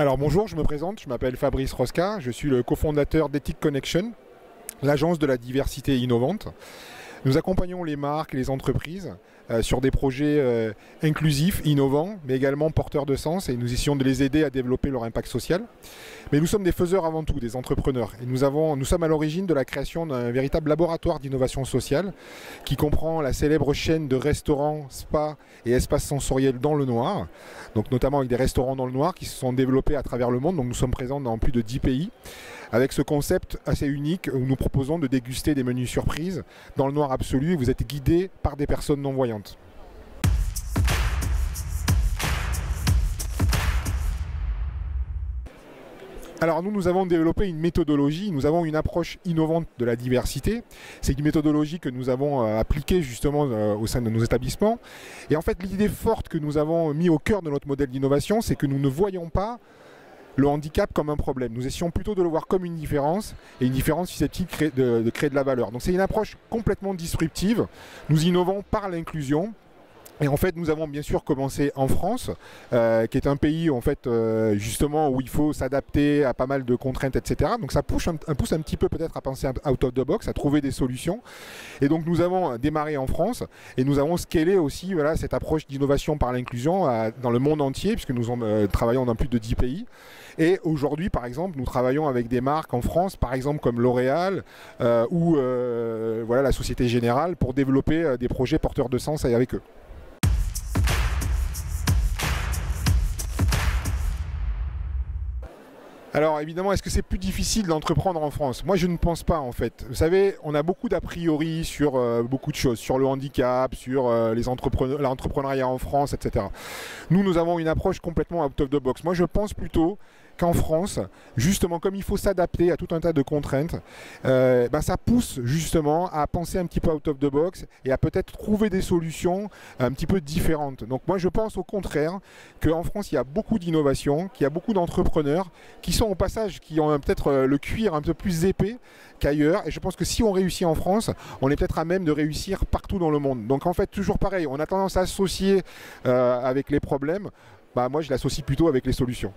Alors bonjour, je me présente, je m'appelle Fabrice Rosca, je suis le cofondateur d'Ethic Connection, l'agence de la diversité innovante. Nous accompagnons les marques et les entreprises sur des projets inclusifs, innovants, mais également porteurs de sens, et nous essayons de les aider à développer leur impact social. Mais nous sommes des faiseurs avant tout, des entrepreneurs, et nous sommes à l'origine de la création d'un véritable laboratoire d'innovation sociale qui comprend la célèbre chaîne de restaurants, spas et espaces sensoriels dans le noir, donc notamment avec des restaurants dans le noir qui se sont développés à travers le monde. Donc nous sommes présents dans plus de 10 pays, avec ce concept assez unique où nous proposons de déguster des menus surprises dans le noir absolu, et vous êtes guidé par des personnes non-voyantes. Alors nous avons développé une méthodologie, nous avons une approche innovante de la diversité. C'est une méthodologie que nous avons appliquée justement au sein de nos établissements. Et en fait, l'idée forte que nous avons mis au cœur de notre modèle d'innovation, c'est que nous ne voyons pas le handicap comme un problème. Nous essayons plutôt de le voir comme une différence, et une différence susceptible de créer de la valeur. Donc c'est une approche complètement disruptive. Nous innovons par l'inclusion. Et en fait, nous avons bien sûr commencé en France, qui est un pays en fait, justement où il faut s'adapter à pas mal de contraintes, etc. Donc ça pousse un petit peu peut-être à penser out of the box, à trouver des solutions. Et donc nous avons démarré en France et nous avons scalé aussi cette approche d'innovation par l'inclusion dans le monde entier, puisque nous travaillons dans plus de 10 pays. Et aujourd'hui, par exemple, nous travaillons avec des marques en France, par exemple comme L'Oréal ou la Société Générale, pour développer des projets porteurs de sens avec eux. Alors évidemment, est-ce que c'est plus difficile d'entreprendre en France? Moi je ne pense pas en fait. Vous savez, on a beaucoup d'a priori sur beaucoup de choses, sur le handicap, sur l'entrepreneuriat en France, etc. Nous avons une approche complètement out of the box. Moi je pense plutôt qu'en France, justement, comme il faut s'adapter à tout un tas de contraintes, ça pousse justement à penser un petit peu out of the box et à peut-être trouver des solutions un petit peu différentes. Donc moi je pense au contraire qu'en France il y a beaucoup d'innovation, qu'il y a beaucoup d'entrepreneurs qui sont au passage, qui ont peut-être le cuir un peu plus épais qu'ailleurs, et je pense que si on réussit en France, on est peut-être à même de réussir partout dans le monde. Donc en fait toujours pareil, on a tendance à associer avec les problèmes, moi je l'associe plutôt avec les solutions.